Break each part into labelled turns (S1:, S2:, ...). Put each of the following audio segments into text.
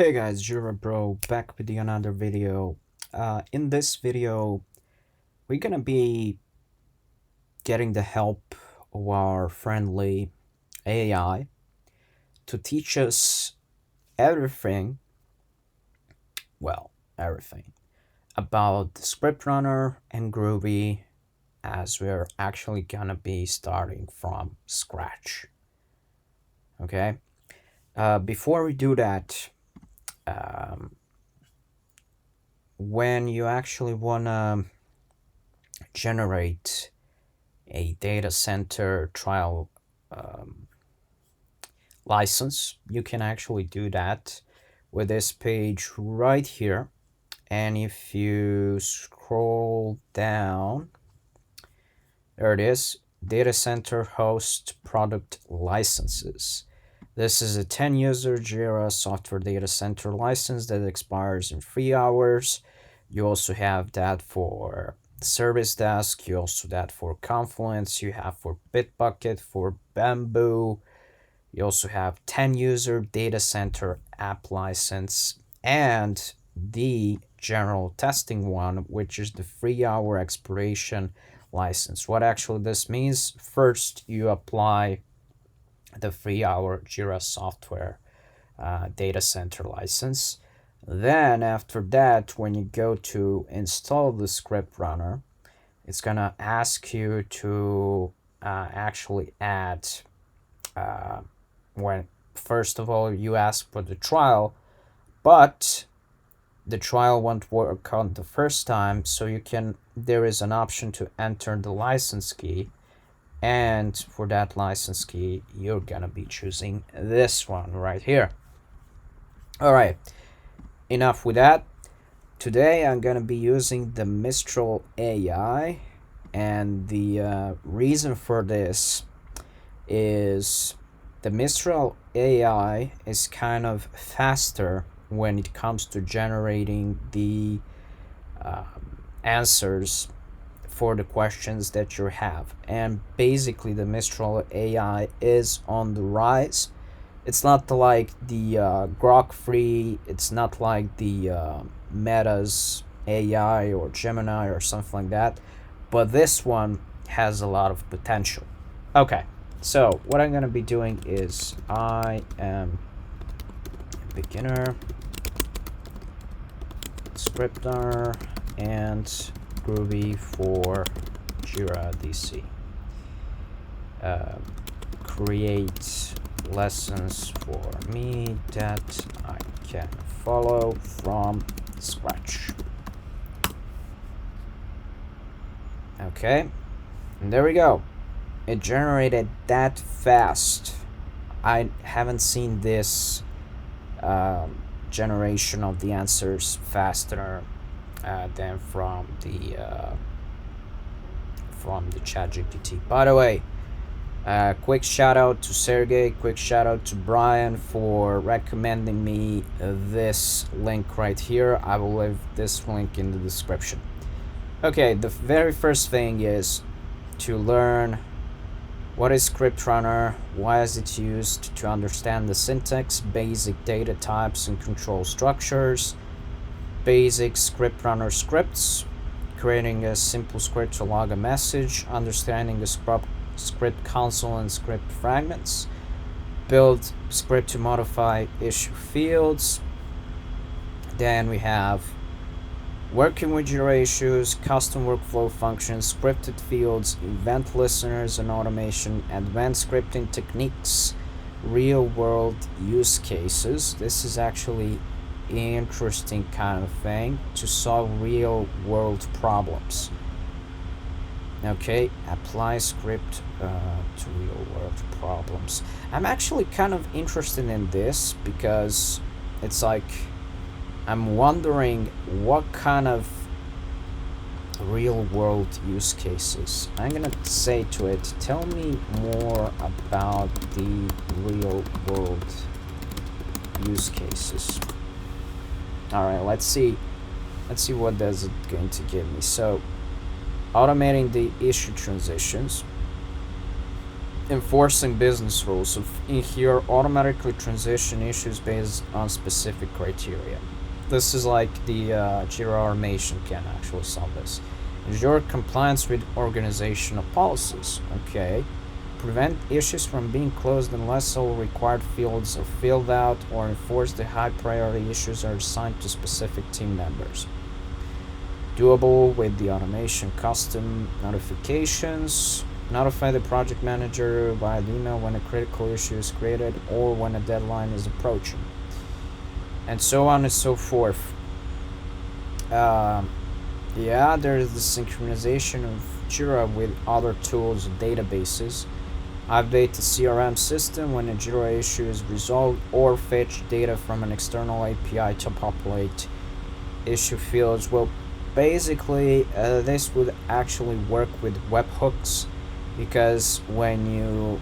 S1: Hey guys, Jura Bro back with another video. In this video, we're gonna be getting the help of our friendly AI to teach us everything, well, everything about the ScriptRunner and Groovy, as we're actually gonna be starting from scratch. Okay. Before we do that, um, when you actually wanna generate a data center trial um, license, you can actually do that with this page right here. And if you scroll down, there it is, data center host product licenses. This is a 10 user Jira software data center license that expires in 3 hours. You also have that for Service Desk, you also that for Confluence, you have for Bitbucket, for Bamboo, you also have 10 user data center app license, and the general testing one, which is the 3 hour expiration license. What actually this means, first you apply the 3 hour Jira software data center license. Then after that, when you go to install the ScriptRunner, it's gonna ask you to actually add when first of all you ask for the trial, but the trial won't work on the first time, so there is an option to enter the license key, and for that license key you're gonna be choosing this one right here. All right, enough with that. Today I'm gonna be using the Mistral AI, and the reason for this is the Mistral AI is kind of faster when it comes to generating the answers for the questions that you have. And basically, the Mistral AI is on the rise. It's not like the Grok 3, it's not like the Meta's AI or Gemini or something like that, but this one has a lot of potential. Okay, so what I'm going to be doing is I am a beginner, ScriptRunner, and Groovy for Jira DC. Create lessons for me that I can follow from scratch. Okay, and there we go. It generated that fast. I haven't seen this generation of the answers faster than from the ChatGPT. By the way, quick shout out to Sergey, quick shout out to Brian for recommending me this link right here. I will leave this link in the description. Okay, the very first thing is to learn what is ScriptRunner, why is it used, to understand the syntax, basic data types and control structures, basic ScriptRunner scripts, creating a simple script to log a message, understanding the script console and script fragments, build script to modify issue fields. Then we have working with Jira issues, custom workflow functions, scripted fields, event listeners and automation, advanced scripting techniques, real world use cases. This is actually an interesting kind of thing to solve real world problems. Okay, apply script to real world problems. I'm actually kind of interested in this because it's like I'm wondering what kind of real world use cases. I'm gonna say to it, tell me more about the real world use cases. All right, let's see what does it going to give me. So automating the issue transitions. enforcing business rules. So in here, automatically transition issues based on specific criteria. This is like the Jira automation can actually solve this. Ensure compliance with organizational policies. Okay. Prevent issues from being closed unless all required fields are filled out, or enforce the high priority issues are assigned to specific team members. Doable with the automation custom notifications. Notify the project manager via email when a critical issue is created or when a deadline is approaching. And so on and so forth. Yeah, there's the synchronization of Jira with other tools and databases. Update the CRM system when a Jira issue is resolved, or fetch data from an external API to populate issue fields. Well, basically, this would actually work with webhooks, because when you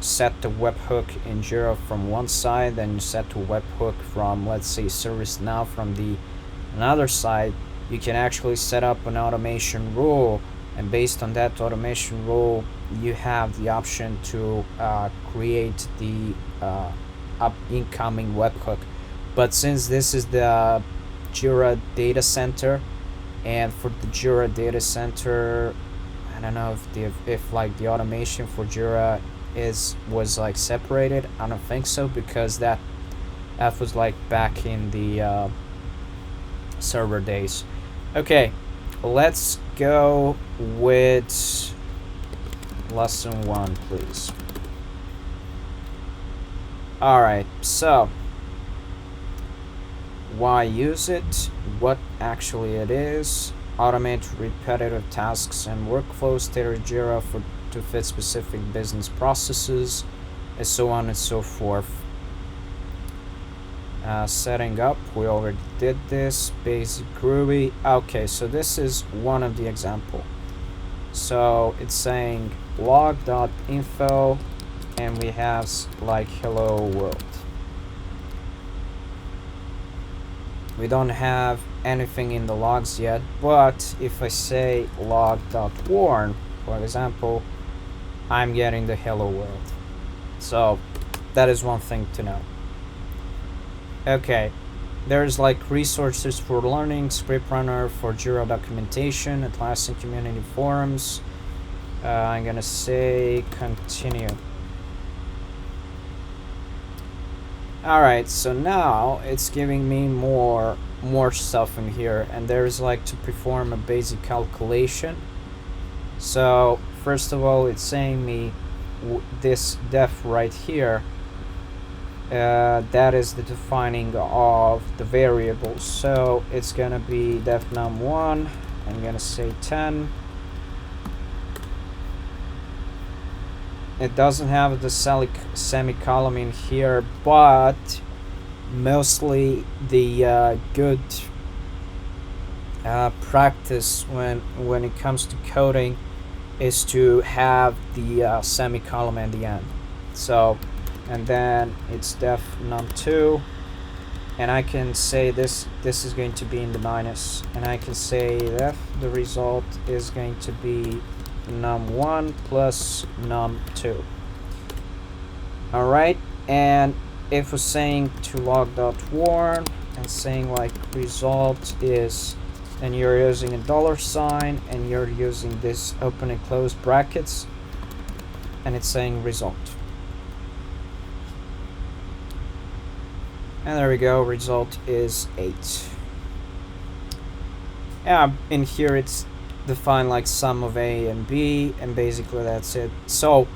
S1: set the webhook in Jira from one side, then you set the webhook from, let's say, ServiceNow from the another side, you can actually set up an automation rule, and based on that automation rule, you have the option to create the incoming webhook. But since this is the Jira data center, and for the Jira data center, I don't know if like the automation for Jira was like separated. I don't think so, because that was like back in the server days. Okay, let's go with lesson 1, please. Alright, so why use it, what actually it is, automate repetitive tasks and workflows, tailor Jira to fit specific business processes, and so on and so forth. Setting up, we already did this. Basic Groovy. Okay, so this is one of the example. So it's saying log.info, and we have like hello world. We don't have anything in the logs yet, but if I say log.warn, for example, I'm getting the hello world. So that is one thing to know. Okay, there's like resources for learning, ScriptRunner for Jira documentation, Atlassian community forums. I'm gonna say continue. Alright, so now it's giving me more stuff in here, and there's like to perform a basic calculation. So first of all, it's saying me this def right here, that is the defining of the variables. So it's gonna be def num1. I'm gonna say 10. It doesn't have the semicolon in here, but mostly the good practice when it comes to coding is to have the semicolon at the end. So, and then it's def num2, and I can say this is going to be in the minus, and I can say def the result is going to be num1 plus num2. Alright, and if we're saying to log.warn and saying like result is, and you're using a $sign and you're using this open and close brackets, and it's saying result. And there we go, result is 8. Yeah, in here it's define like sum of A and B, and basically that's it. So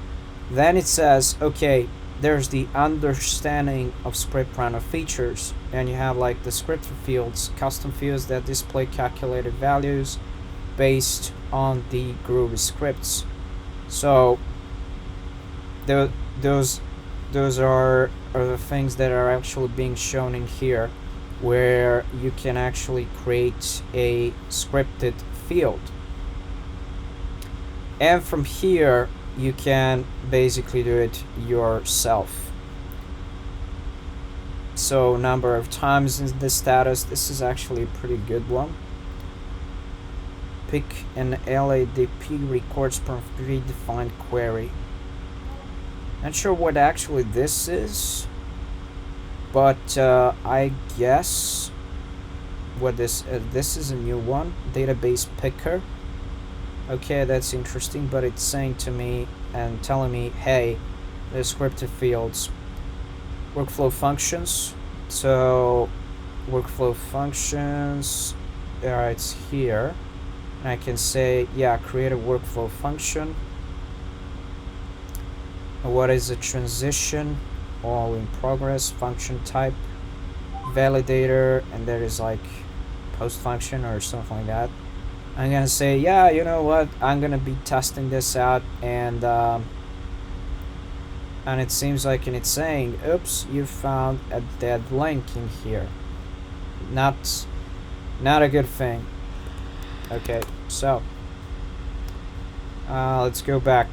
S1: then it says, okay, there's the understanding of ScriptRunner features, and you have like the script fields, custom fields that display calculated values based on the Groovy scripts. So those are the things that are actually being shown in here, where you can actually create a scripted field, and from here you can basically do it yourself. So number of times in the status, this is actually a pretty good one. pick an LADP records from predefined query. Not sure what actually this is, but I guess what this is a new one, database picker. Okay, that's interesting, but it's saying to me and telling me, hey, the scripted fields, workflow functions. So workflow functions, it's here, and I can say, yeah, create a workflow function. What is a transition? All in progress. Function type, validator, and there is like post function or something like that. I'm gonna say, yeah, you know what, I'm gonna be testing this out, and it seems like, and it's saying, oops, you found a dead link in here. Not a good thing. Okay, so let's go back.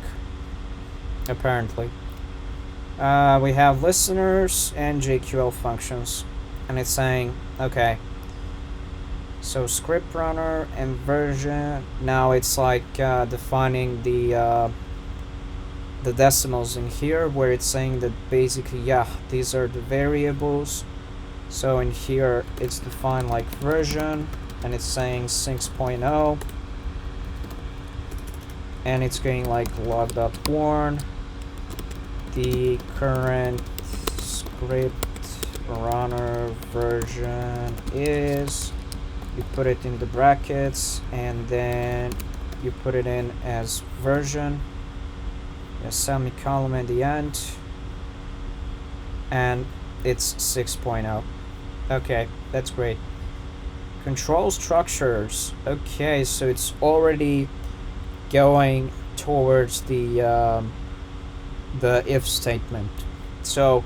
S1: Apparently we have listeners and JQL functions, and it's saying, okay, so ScriptRunner and version, now it's like defining the decimals in here, where it's saying that basically, yeah, these are the variables. So in here it's defined like version, and it's saying 6.0, and it's going like log.warn. The current ScriptRunner version is, you put it in the brackets, and then you put it in as version, a semicolon at the end, and it's 6.0. Okay, that's great. Control structures. Okay, so it's already going towards the if statement. So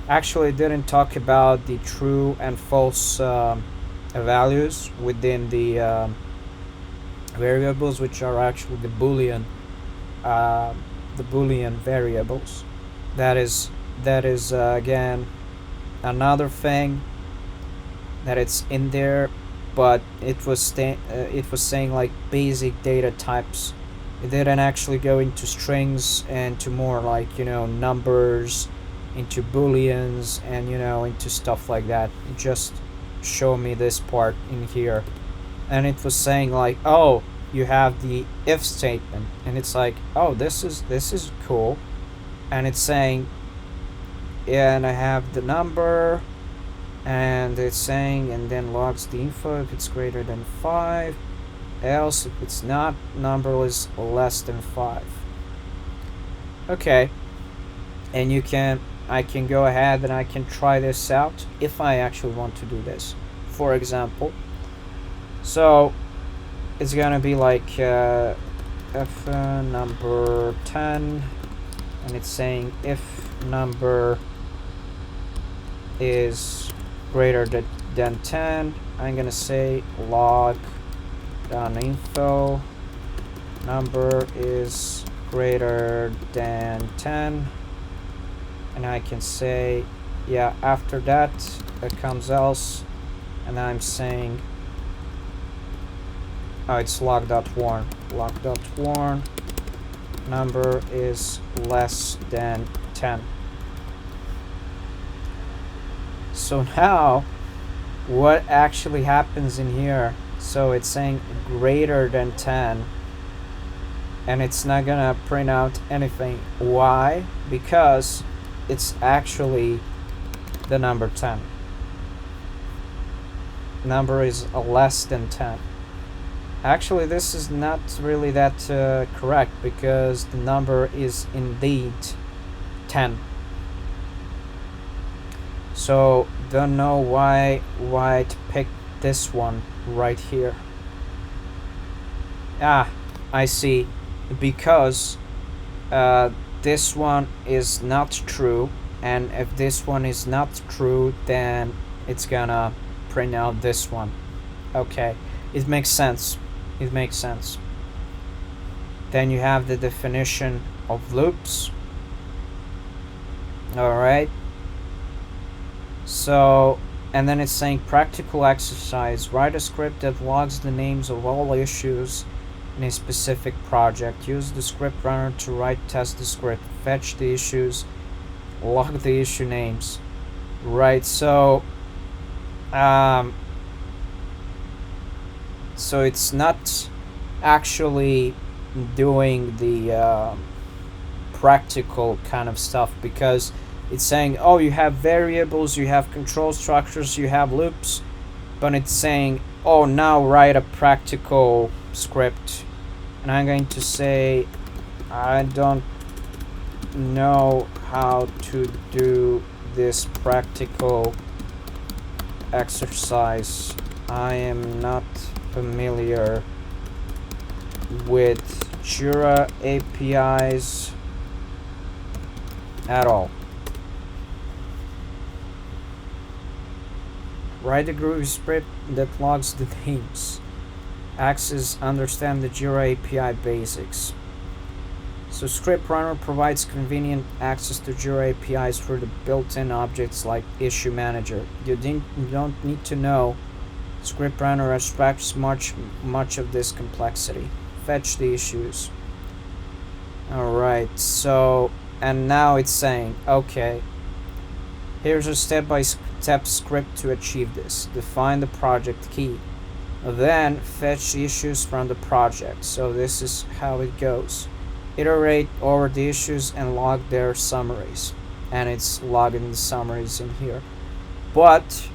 S1: actually it didn't talk about the true and false values within the variables, which are actually the boolean variables. That is again another thing that it's in there, but it was saying like basic data types. It didn't actually go into strings and to more like, you know, numbers, into booleans, and, you know, into stuff like that. It just showed me this part in here, and it was saying like, oh, you have the if statement, and it's like, oh, this is cool, and it's saying, yeah, and I have the number, and it's saying, and then logs the info if it's greater than 5, else if it's not, number is less than 5. Okay, and I can go ahead and I can try this out if I actually want to do this, for example. So it's gonna be like if number 10, and it's saying if number is greater than 10, I'm gonna say log info, number is greater than 10, and I can say, yeah, after that it comes else, and I'm saying, oh, it's log.warn, number is less than 10. So now what actually happens in here? So it's saying greater than 10, and it's not gonna print out anything. Why? Because it's actually the number 10. Number is less than 10. Actually, this is not really that correct, because the number is indeed 10. So don't know why to pick this one right here. I see, because this one is not true, and if this one is not true, then it's gonna print out this one. Okay, it makes sense. Then you have the definition of loops. All right, so and then it's saying practical exercise. Write a script that logs the names of all issues in a specific project. Use the script runner to write test the script. Fetch the issues. Log the issue names. Right, so so it's not actually doing the practical kind of stuff, because it's saying, oh, you have variables, you have control structures, you have loops, but it's saying, oh, now write a practical script. And I'm going to say, I don't know how to do this practical exercise. I am not familiar with Jira APIs at all. Write a Groovy script that logs the names. Access, understand the Jira API basics. So ScriptRunner provides convenient access to Jira APIs for the built-in objects like Issue Manager. You don't need to know. ScriptRunner abstracts much of this complexity. Fetch the issues. Alright, so, and now it's saying, okay, here's a step-by-step script to achieve this. Define the project key. Then fetch issues from the project. So this is how it goes. Iterate over the issues and log their summaries. And it's logging the summaries in here. But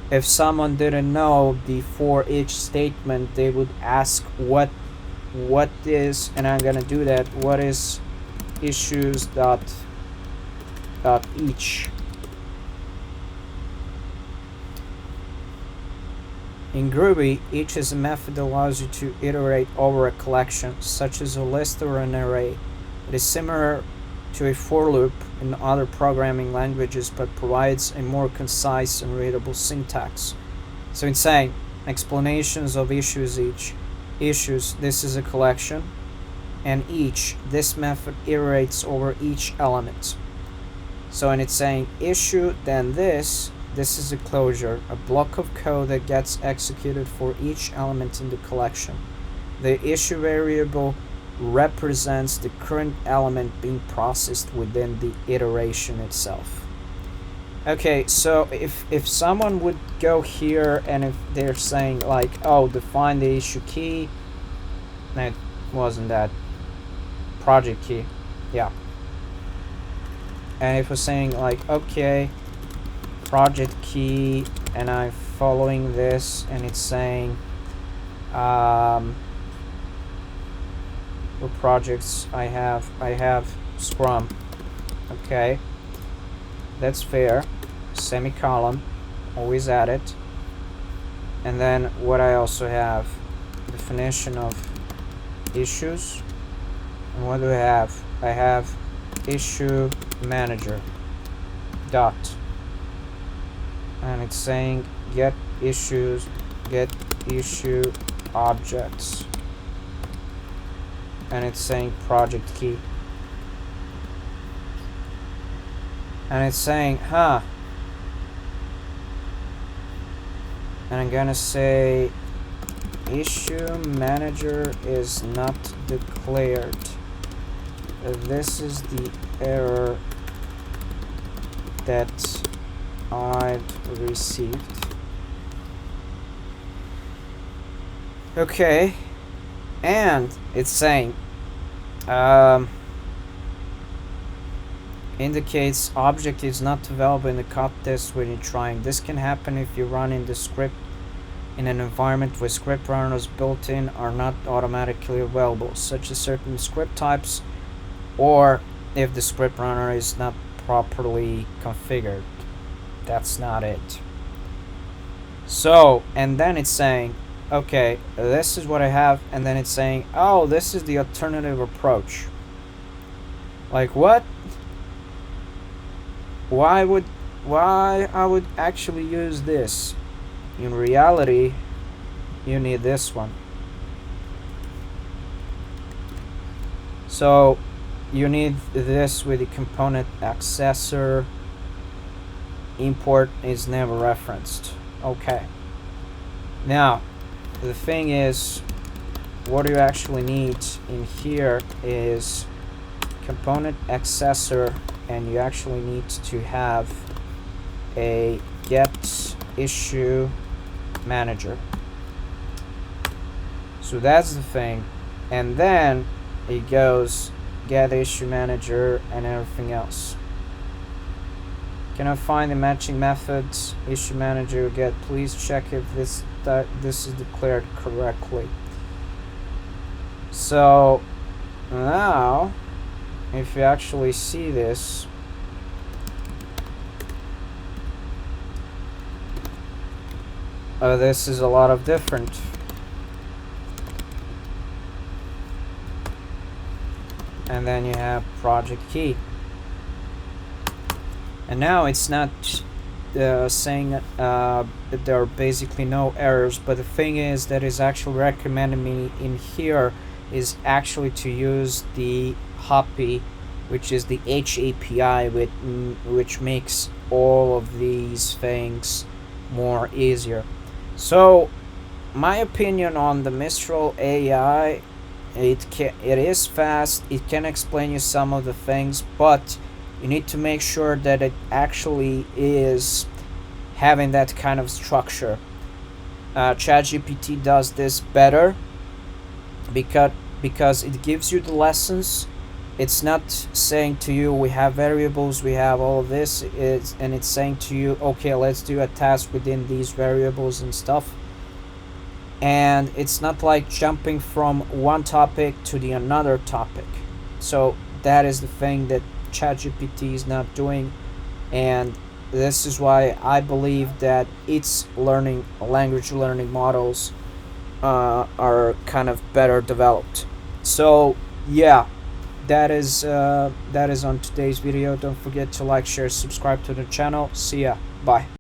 S1: if someone didn't know, before each statement they would ask what is, and I'm gonna do that, what is issues dot each. In Groovy, each is a method that allows you to iterate over a collection, such as a list or an array. It is similar to a for loop in other programming languages, but provides a more concise and readable syntax. So it's saying explanations of issues. Issues, this is a collection, and each, this method iterates over each element. So, and it's saying issue, then this is a closure, a block of code that gets executed for each element in the collection. The issue variable represents the current element being processed within the iteration itself. Okay, so if someone would go here, and if they're saying like, oh, define the issue key, no, it wasn't that, project key, yeah. And if we're saying like, okay, project key, and I'm following this, and it's saying what projects I have Scrum. Okay, that's fair. Semicolon, always add it. And then what I also have, definition of issues. And what do I have? I have issue manager dot, and it's saying get issues, get issue objects, and it's saying project key, and it's saying and I'm gonna say issue manager is not declared. This is the error that I've received. Okay, and it's saying indicates object is not available in the code test when you're trying. This can happen if you run in the script in an environment where script runners built in are not automatically available, such as certain script types, or if the script runner is not properly configured. That's not it. So, and then it's saying, okay, this is what I have, and then it's saying, oh, this is the alternative approach. Like what? Why I would actually use this? In reality, you need this one. So you need this with the component accessor import is never referenced. Okay. Now, the thing is, what you actually need in here is component accessor, and you actually need to have a get issue manager. So that's the thing, and then it goes get issue manager and everything else. Can I find the matching methods? Issue manager get. Please check if this is declared correctly. So now, if you actually see this, this is a lot of different. And then you have project key. And now it's not saying that there are basically no errors, but the thing is that is actually recommending me in here is actually to use the Hoppy, which is the H API, which makes all of these things more easier. So my opinion on the Mistral AI, it is fast, it can explain you some of the things, but you need to make sure that it actually is having that kind of structure. ChatGPT does this better because it gives you the lessons. It's not saying to you we have variables, we have all of this, and it's saying to you, okay, let's do a task within these variables and stuff. And it's not like jumping from one topic to the another topic. So that is the thing that ChatGPT is not doing, and this is why I believe that its language learning models are kind of better developed. So yeah, that is on today's video. Don't forget to like, share, subscribe to the channel. See ya. Bye.